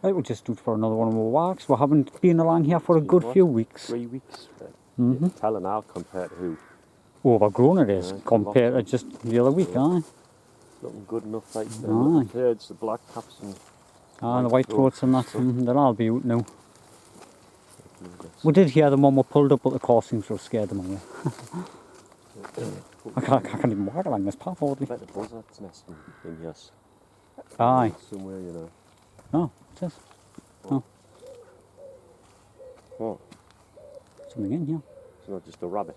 I would just do it for another one of our walks. We haven't been along here for a good few weeks. 3 weeks. You're telling now compared to who? Overgrown it is compared to just the other week, aye. Looking good enough, like the birds, the black caps and the white throats and that, they'll all be out now. We did hear them when we pulled up, but the car seems to have scared them away. I can't even walk along this path, hardly. I bet the buzzard's nesting in here. Aye. Somewhere, you know. Oh, it is. Oh. What? Something in here. It's not just a rabbit.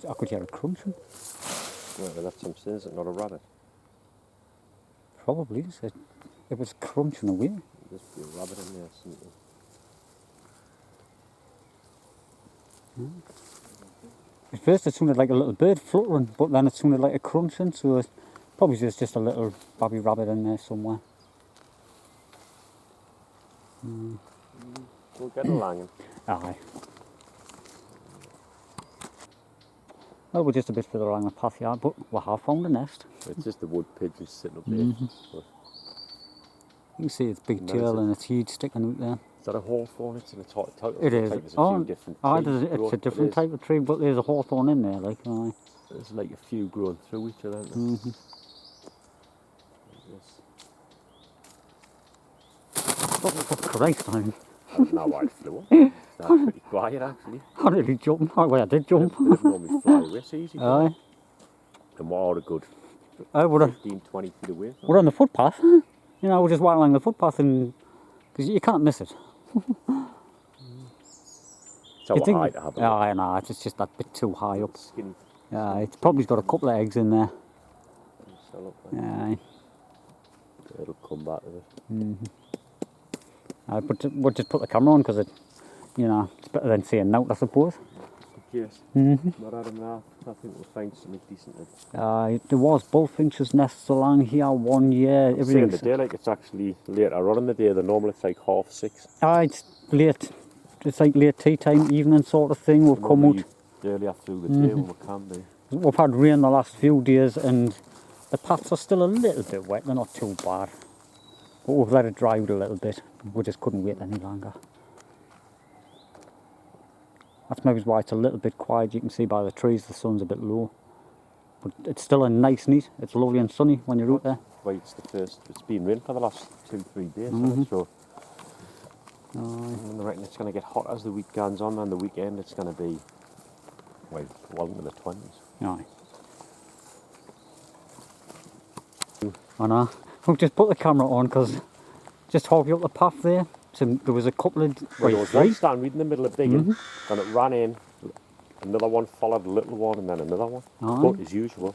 I could hear it crunching. Well, that's what I'm saying, is it not a rabbit? Probably is. It was crunching away. There's just be a rabbit in there, something. At first it sounded like a little bird fluttering, but then it sounded like a crunching, so it's probably just a little baby rabbit in there somewhere. We'll get along. Aye. Well, we're just a bit further along the path here, but we have found a nest. It's just the wood pigeon sitting up there. You can see its big tail and its head sticking out there. Is that a hawthorn? It's in a type. It is. It's a different type of tree, but there's a hawthorn in there, like. Aye. There's like a few growing through each other. Oh, Christ, I don't know why it flew up. That's pretty quiet, actually. I really jumped. Oh, well, I did jump. It normally fly away, it's easy. Aye. And we're a good 15, 20 feet away. We're on the footpath. You know, we're just walking along the footpath, and because you can't miss it. So high to have a look. Aye, no, it's just that bit too high up. Skinny. Yeah, it's probably got a couple of eggs in there. Aye. It'll come back with it. But we'll just put the camera on because it, you know, it's better than seeing note, I suppose. Yes. Not out of now. I think we'll find something decent. There was bullfinches nests along here one year. Everything in the day, like it's actually later on in the day. The normal it's like 6:30. It's late. It's like late tea time, evening sort of thing. We've come out earlier through the day when we can be. We've had rain the last few days, and the paths are still a little bit wet. They're not too bad, but we've let it dry out a little bit. We just couldn't wait any longer. That's maybe why it's a little bit quiet. You can see by the trees the sun's a bit low, but it's still a nice neat. It's lovely and sunny when you're out there. Well, it's been rain for the last 2-3 days, so and I reckon it's going to get hot as the week goes on, and the weekend it's going to be well into the 20s. Aye. I know. We've just put the camera on because just halfway up the path there, there was a couple of... There was one standweed in the middle of digging, and it ran in, another one followed, a little one, and then another one. But as usual.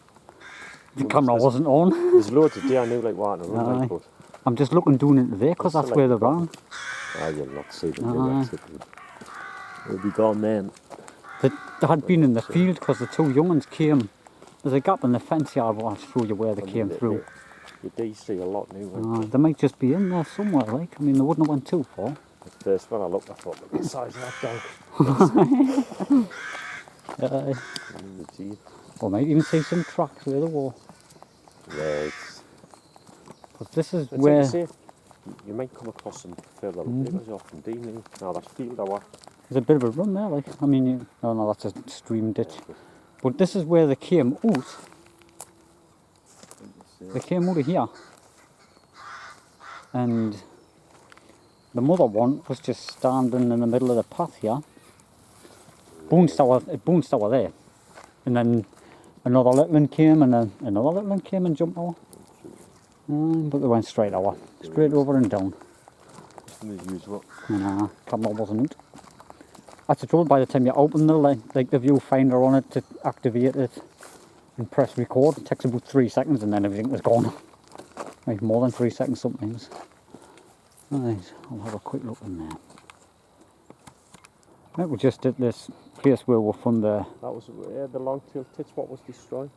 The camera wasn't on. There's loads of deer I knew like wanting to run like, but I'm just looking down into there because that's where they're on. You'll not see them. They'll be gone then. They had been in the field because the two young ones came. There's a gap in the fence here, but I'll show you where they came through. You do see a lot now. They might just be in there somewhere, like. I mean, they wouldn't have went too far. The first one I looked, I thought, look at the size of that dog. Or might even see some tracks where they were. Yeah, but this is where... You might come across some further neighbours often, do you? Now that's field or what? There's a bit of a run there, like. I mean, no, that's a stream ditch. But this is where they came out. They came out of here. And the mother one was just standing in the middle of the path here. Bounced over there. And then another little one came, and then another little one came and jumped over. But they went straight over. Straight over and down. As usual. Nah, camera wasn't out. That's the trouble, by the time you open the viewfinder on it to activate it and press record, it takes about 3 seconds and then everything was gone. Like more than 3 seconds sometimes. Right, I'll have a quick look in there. Right, we just did this place where we found the... That was the long-tailed tits, what was destroyed?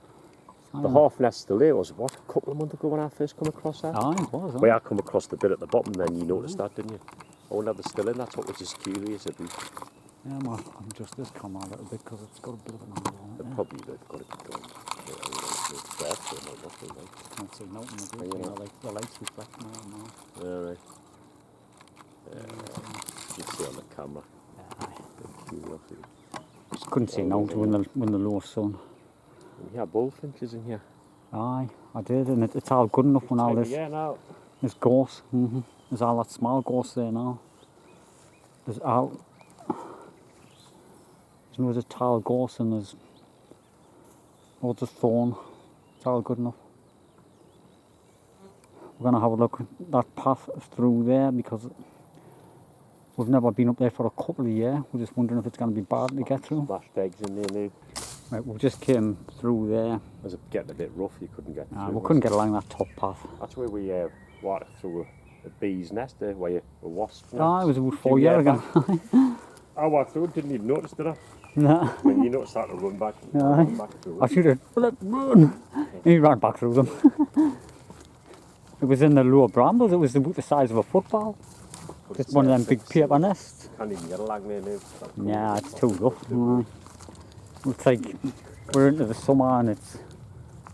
The half nest still there was, what, a couple of months ago when I first come across that? Aye, it was. Well, I come across the bit at the bottom, then you noticed that, didn't you? I wonder if they're still in, that's what was just curious at least. Yeah, I'm adjust this camera a little bit because it's got a bit of an angle on it. Yeah. Probably they've got it going. Can't see nothing in the like the lights reflect now. Alright. camera. Curiosity. Just couldn't see now when the low sun. And you have bullfinches in here. Aye, I did, and it's all good enough when all this. Yeah, now. There's gorse. There's all that small gorse there now. There's a tall gorse and there's loads of thorn. It's all good enough. We're going to have a look at that path through there because we've never been up there for a couple of years. We're just wondering if it's going to be bad to get through. Smashed eggs in there now. Right, we just came through there. It was getting a bit rough, you couldn't get through. We couldn't get along that top path. That's where we walked through a bee's nest there, where a wasp nest. It was about 4 years ago. I walked through it, didn't even notice, did I? No. When you noticed, started to run back. Aye. Back through I it. should have run. And he ran back through them. It was in the lower brambles. It was about the size of a football. Just one of them big paper nests. Can't even get along there now. Yeah, it's too rough. It's like we're into the summer and it's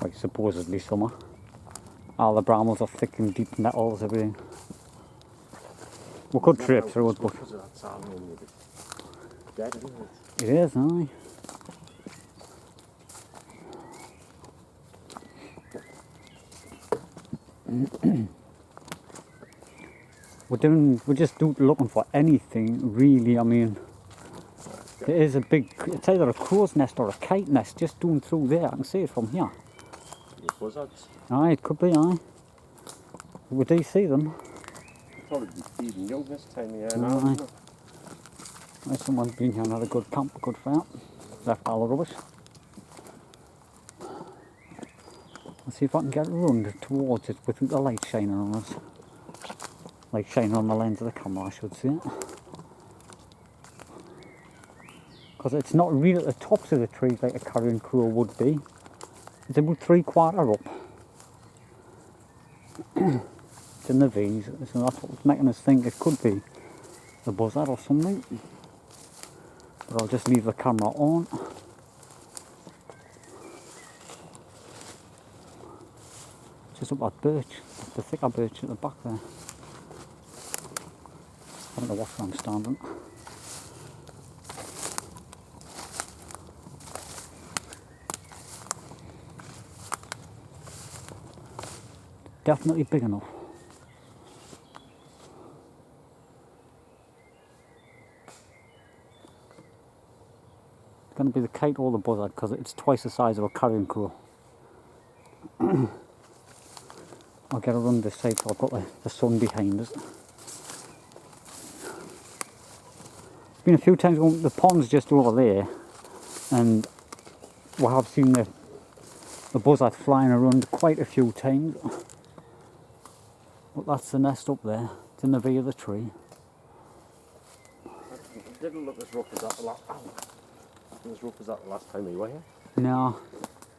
like supposedly summer. All the brambles are thick and deep nettles, everything. We could trip through it, but Dead, isn't it? it is, aye. We're just looking for anything really. I mean, there is it's either a crow's nest or a kite nest just doing through there. I can see it from here. Buzzards. Aye, it could be, aye. We do see them. Probably be feeding young this time of year Aye. now, isn't it? There's someone's been here and had a good camp, a good fire. Left all the rubbish. Let's see if I can get around towards it without the light shining on us. Like shining on the lens of the camera, I should say. Because it's not really at the tops of the trees like a carrion crow would be. It's about 3/4 up. It's in the V's, so that's what's making us think it could be the buzzard or something. But I'll just leave the camera on. Just up that birch, the thicker birch at the back there. I don't know what I'm standing. Definitely big enough. It's going to be the kite or the buzzard because it's twice the size of a carrion crow. I'll get around this side so I've got the sun behind us. Been a few times going, the pond's just over there and we have seen the buzzard flying around quite a few times. But that's the nest up there. It's in the V of the tree. It didn't look as rough as that the last time we were here. No.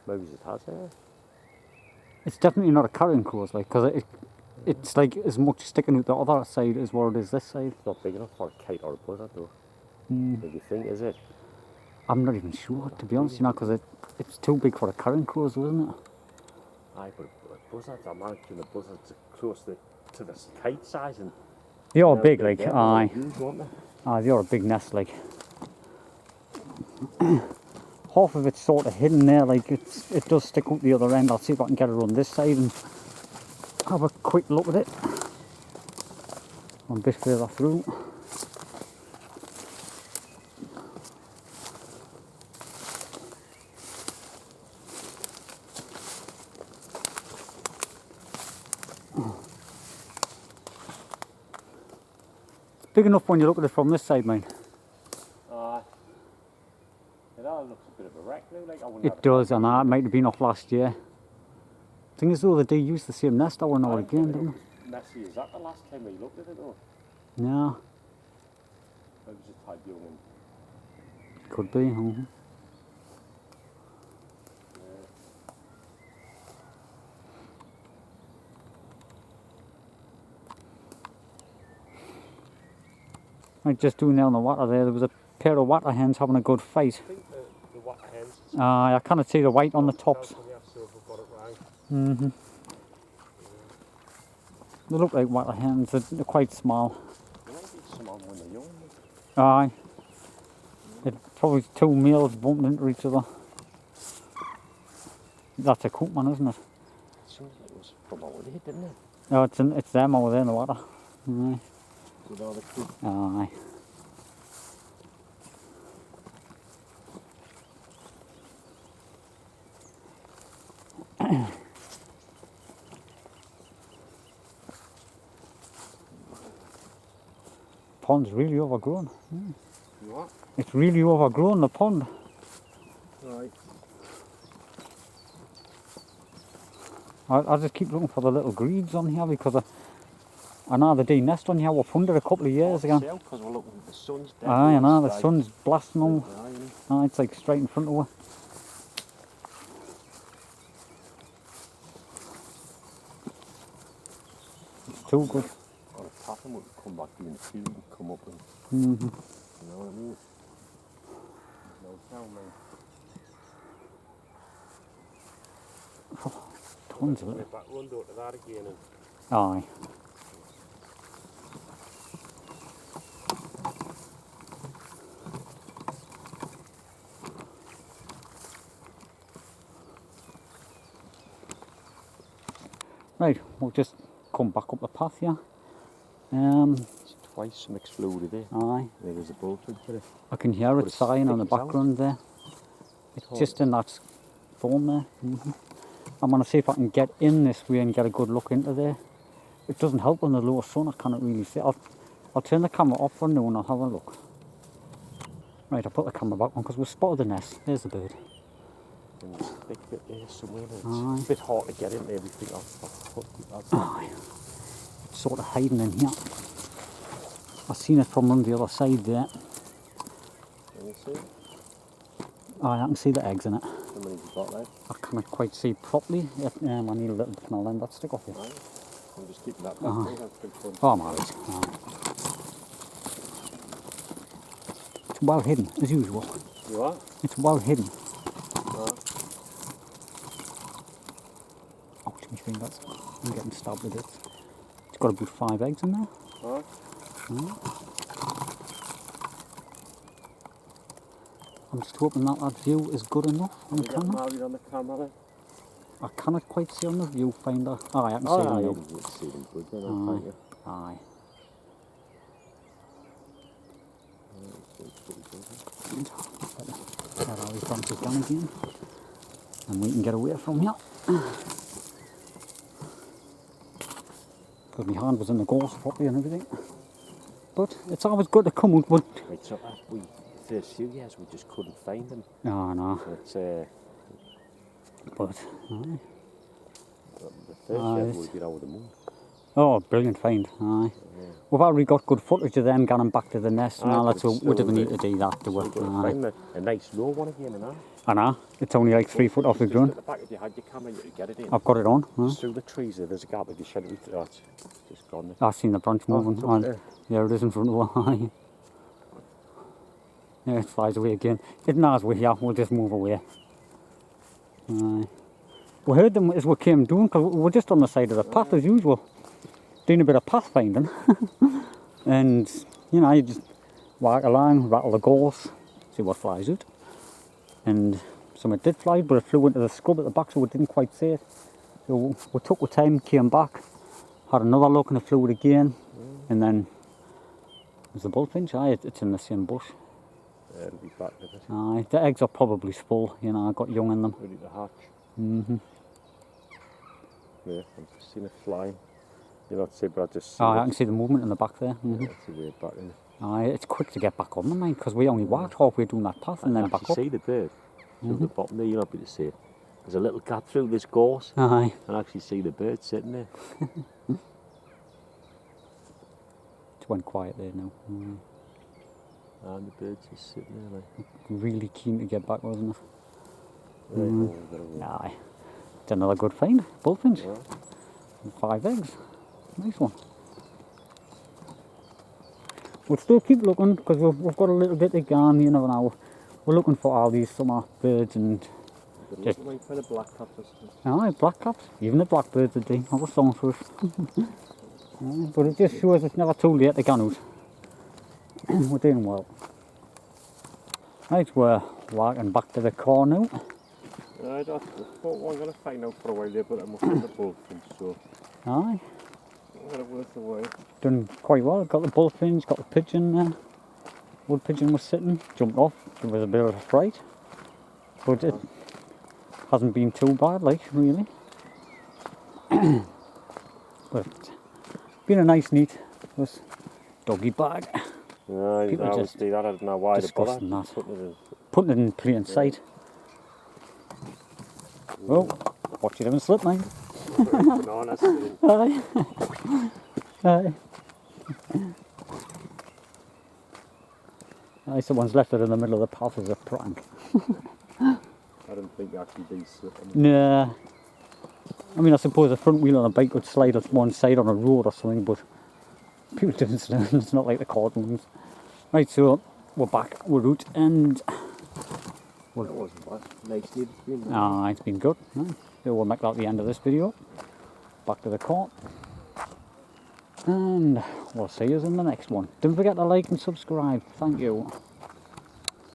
Maybe it has here. It's definitely not a carrion crow, like, because it's like as much sticking out the other side as what it is this side. It's not big enough for a kite or a buzzard though. What do you think, is it? I'm not even sure, to be honest, because it's too big for a carrion crow, isn't it? Aye, but buzzards, I'm managing the buzzards are close to the kite size. And They are big, like, aye. Huge, aren't they? Aye, they are a big nest, like. Half of it's sort of hidden there, like it does stick out the other end. I'll see if I can get it on this side and have a quick look at it. A bit further through. It's big enough when you look at it from this side, mate. It all looks a bit of a wreck now. Like, I wouldn't have It does, and that might have been off last year. Thing is though, they do use the same nest over and over again, don't they? Messy, is that the last time we looked at it though? No. I was just tied young and Could be, Right, just doing down the water there was a pair of water hens having a good fight. I think the water hens. I cannot see the white on the tops. They look like water hens, they're quite small. There might be some on when they're young. Aye. It's probably two males bumping into each other. That's a coot man, isn't it? Sounds like it was from over there, didn't it? No, it's them over there in the water. Aye. With all the coot. Aye. Pond's really overgrown. You what? It's really overgrown, the pond. Right. I just keep looking for the little grebes on here because I know the day nest on here were funded a couple of years ago. Because we're looking at the sun's dead. Aye, I know, the sun's blasting on. Aye, Aye, it's like straight in front of her. It's too good. Or a pattern would come back in the field and come up and, Mm-hmm. you know what I mean? No sound, man. Tons of We're it. back run out to that again and Aye. Right, we'll just come back up the path here. it's twice mixed fluid there. Aye. There's a bullfrog for it. I can hear But it it's sighing on the thick as background there. It's hard. just in that form there. I'm going to see if I can get in this way and get a good look into there. It doesn't help in the lower sun, I cannot really see. I'll turn the camera off for now and I'll have a look. Right, I'll put the camera back on because we've spotted the nest. There's the bird. And there's a thick bit there somewhere. Aye. It's a bit hard to get in there. Everything I'll Aye. It's sort of hiding in here. I've seen it from on the other side there. Can you see? Aye, I can see the eggs in it. How many have you got left? I can't quite see properly. I need a little bit more lend that stick off here. Aye. I'm just keeping that back there. That's good fun. Oh, I'm alright. It's well hidden, as usual. You are? It's well hidden. Aye. Ouch, my fingers. I'm getting stabbed with it. It's got about 5 eggs in there. Aye. I'm just hoping that view is good enough on the You got camera. married on the camera then? I cannot quite see on the viewfinder. Aye, I can see Oh, them yeah, now. you can see them good then, can't you? Aye. There are we branches down again. And we can get away from here. Because my hand was in the gorse properly and everything. But it's always good to come out. But Right, so the first few years we just couldn't find them. oh no. It's, But aye. the first year we get over the moon. Oh, brilliant find. Aye. Yeah. We've already got good footage of them getting back to the nest. Aye, Now but that's it's what we still need to do that to So it. we've got to Aye. find a nice low one again, and that. I know. It's only like 3 foot off the Just ground. At the back, if you had your camera, you could get it in. I've got it on. Aye. Just through the trees there's a gap if you shed it. Oh, it's just gone there. I've seen the branch moving. it's up Aye. there. Yeah, it is in front of her. Aye. Yeah, it flies away again. It knows we're here. We'll just move away. Aye. We heard them as we came down because we're just on the side of the path as usual. Doing a bit of pathfinding. And, you know, you just walk along, rattle the gorse, see what flies out. And some it did fly, but it flew into the scrub at the back, so we didn't quite see it. So we took our time, came back, had another look, and it flew it again. And then there's the bullfinch. Aye, it's in the same bush. Yeah, it'll be back with it. Aye, the eggs are probably full, you know, I got young in them. Ready to hatch. Mm-hmm. Yeah, I've just seen it flying. You're not see, but I just see Aye, I it. can see the movement in the back there. Yeah, Mm-hmm. it's a way back in. Aye, it's quick to get back on the mine because we only walked halfway down that path and then I back actually up. see the bird through the bottom there. You're not able to see it. There's a little gap through this gorse. Aye. And I actually see the bird sitting there. It went quiet there now. And the bird's just sitting there like. Really keen to get back, wasn't it? Right, well, we've got to run. Aye. It's another good find. Bullfinch. Yeah. 5 eggs. Nice one. We'll still keep looking because we've got a little bit to go on, you never know. We're looking for all these summer birds and Good Just- luck for the blackcaps or something. aye, blackcaps. Even the blackbirds would do. I was song for it. Aye, but it just shows it's never too late to go out. We're doing well. Right, we're walking back to the car now. I thought I'm going to find out for a while there, but I'm looking at the bullfinch, so Aye, I'm going to worth the while. done quite well. Got the bullfinch, got the pigeon there. Wood pigeon was sitting, jumped off, it was a bit of a fright. But it hasn't been too bad, like, really. But been a nice, neat this doggy bag. Yeah, People I would just see that. I don't know why the bother. discussing that. Putting it in. Putting it in plain sight. Oh, watch it even slip, mate. Bananas. Aye. Aye. Aye, someone's left it in the middle of the path as a prank. I didn't think actually these slipping. Nah. I mean, I suppose a front wheel on a bike would slide on one side on a road or something, but people don't slip. It's not like the cartoons. Right, so we're back, we're out, and It wasn't bad. Nice day. it's been good. Right. So we'll make that the end of this video. Back to the car. And we'll see you in the next one. Don't forget to like and subscribe. Thank you.